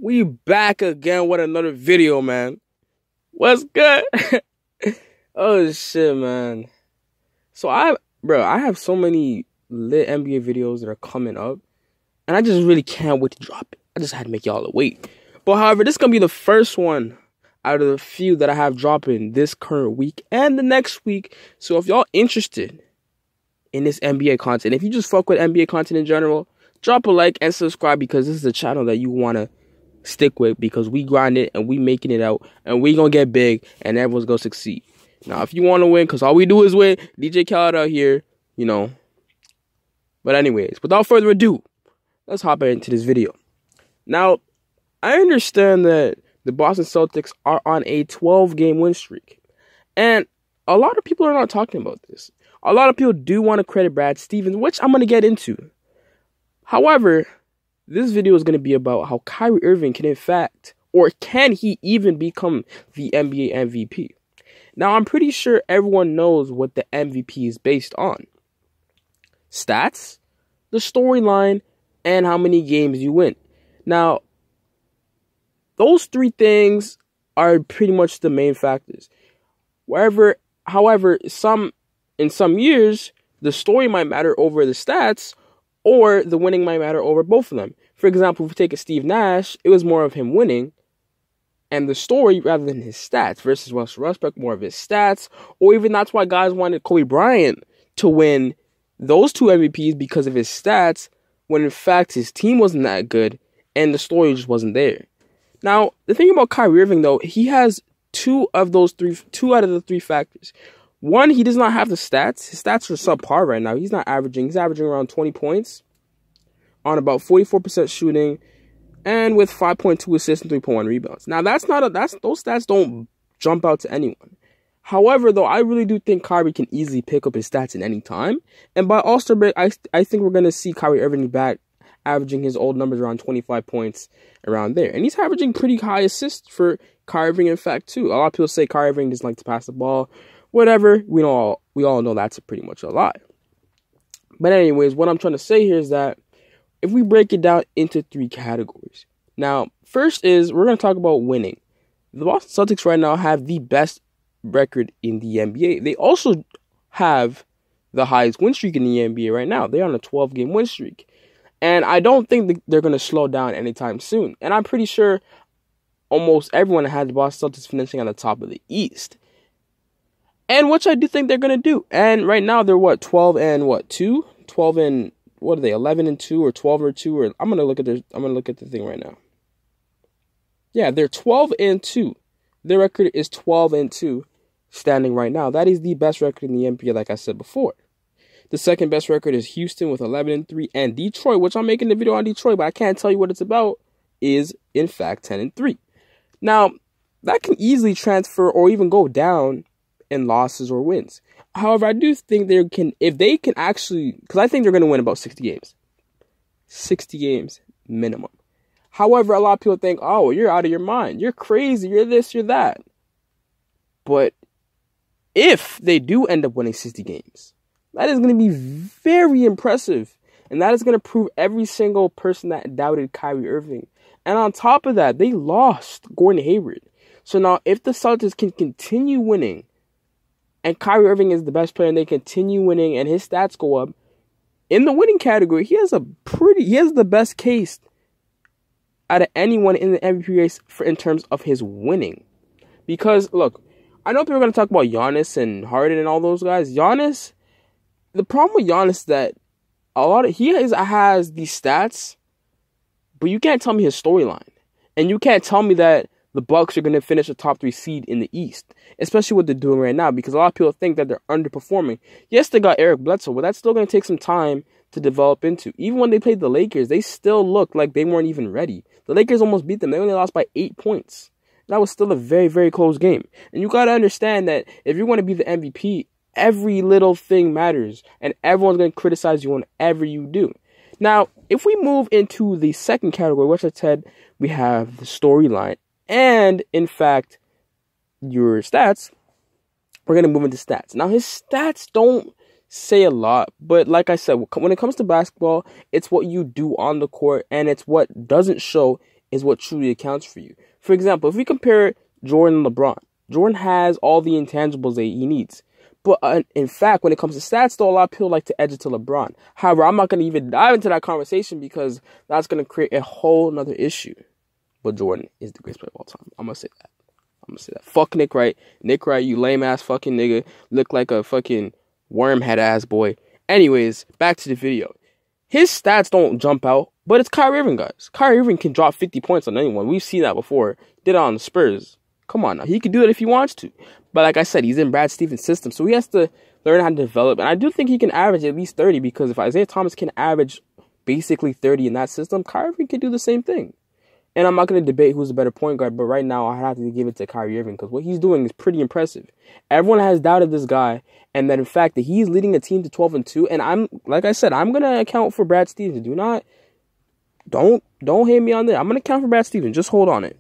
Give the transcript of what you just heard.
We back again with another video, man. What's good? Oh shit, man. So I have so many lit NBA videos that are coming up, and I just really can't wait to drop it. I just had to make y'all wait. But however, this is gonna be the first one out of the few that I have dropping this current week and the next week. So if y'all interested in this NBA content, if you just fuck with NBA content in general, drop a like and subscribe, because this is a channel that you wanna stick with, because we grind it and we making it out and we gonna get big and everyone's gonna succeed. Now, if you want to win, because all we do is win, DJ Khaled out here, you know. But anyways, without further ado, let's hop into this video. Now, I understand that the Boston Celtics are on a 12-game win streak. And a lot of people are not talking about this. A lot of people do want to credit Brad Stevens, which I'm going to get into. However, this video is going to be about how Kyrie Irving can in fact, or can he even become the NBA MVP? Now, I'm pretty sure everyone knows what the MVP is based on. Stats, the storyline, and how many games you win. Now, those three things are pretty much the main factors. However, in some years, the story might matter over the stats, or the winning might matter over both of them. For example, if we take a Steve Nash, it was more of him winning and the story rather than his stats, versus Russell Westbrook, more of his stats. Or even that's why guys wanted Kobe Bryant to win those two MVPs, because of his stats, when in fact his team wasn't that good and the story just wasn't there. Now, the thing about Kyrie Irving, though, he has two out of the three factors. One, he does not have the stats. His stats are subpar right now. He's averaging around 20 points on about 44% shooting, and with 5.2 assists and 3.1 rebounds. Now, those stats don't jump out to anyone. However, though, I really do think Kyrie can easily pick up his stats at any time. And by All-Star break, I think we're going to see Kyrie Irving back, averaging his old numbers around 25 points, around there. And he's averaging pretty high assists for Kyrie Irving, in fact, too. A lot of people say Kyrie Irving doesn't like to pass the ball. Whatever, we all know that's pretty much a lie. But anyways, what I'm trying to say here is that if we break it down into three categories. Now, first is we're going to talk about winning. The Boston Celtics right now have the best record in the NBA. They also have the highest win streak in the NBA right now. They're on a 12-game win streak. And I don't think they're going to slow down anytime soon. And I'm pretty sure almost everyone has the Boston Celtics finishing on the top of the East. And which I do think they're going to do. And right now they're 12 and 2? 12 and what are they? 11 and 2 or 12 or 2? Or I'm going to look at the thing right now. Yeah, they're 12 and 2. Their record is 12 and 2 standing right now. That is the best record in the NBA, like I said before. The second best record is Houston with 11 and 3, and Detroit, which I'm making the video on Detroit, but I can't tell you what it's about, is in fact 10 and 3. Now, that can easily transfer or even go down in losses or wins. However, I do think if they can actually, because I think they're going to win about 60 games. 60 games minimum. However, a lot of people think, oh, you're out of your mind. You're crazy. You're this, you're that. But if they do end up winning 60 games, that is going to be very impressive. And that is going to prove every single person that doubted Kyrie Irving. And on top of that, they lost Gordon Hayward. So now, if the Celtics can continue winning, and Kyrie Irving is the best player, and they continue winning, and his stats go up, in the winning category, he has the best case out of anyone in the MVP race in terms of his winning. Because, look, I know people are going to talk about Giannis and Harden and all those guys. Giannis, the problem with Giannis is that he has these stats, but you can't tell me his storyline. And you can't tell me that the Bucks are going to finish a top 3 seed in the East, especially what they're doing right now, because a lot of people think that they're underperforming. Yes, they got Eric Bledsoe, but that's still going to take some time to develop into. Even when they played the Lakers, they still looked like they weren't even ready. The Lakers almost beat them. They only lost by 8 points. That was still a very, very close game. And you got to understand that if you want to be the MVP, every little thing matters, and everyone's going to criticize you whenever you do. Now, if we move into the second category, which I said we have the storyline, and, in fact, your stats, we're going to move into stats. Now, his stats don't say a lot, but like I said, when it comes to basketball, it's what you do on the court, and it's what doesn't show is what truly accounts for you. For example, if we compare Jordan and LeBron, Jordan has all the intangibles that he needs. But in fact, when it comes to stats, though, a lot of people like to edge it to LeBron. However, I'm not going to even dive into that conversation because that's going to create a whole nother issue. But Jordan is the greatest player of all time. I'm going to say that. Fuck Nick Wright. Nick Wright, you lame-ass fucking nigga. Look like a fucking wormhead-ass boy. Anyways, back to the video. His stats don't jump out, but it's Kyrie Irving, guys. Kyrie Irving can drop 50 points on anyone. We've seen that before. Did it on the Spurs. Come on now. He could do it if he wants to. But like I said, he's in Brad Stevens' system, so he has to learn how to develop. And I do think he can average at least 30, because if Isaiah Thomas can average basically 30 in that system, Kyrie Irving can do the same thing. And I'm not going to debate who's a better point guard, but right now I have to give it to Kyrie Irving because what he's doing is pretty impressive. Everyone has doubted this guy, and that in fact that he's leading a team to 12-2. And I'm, like I said, I'm going to account for Brad Stevens. Don't hate me on that. I'm going to count for Brad Stevens. Just hold on it.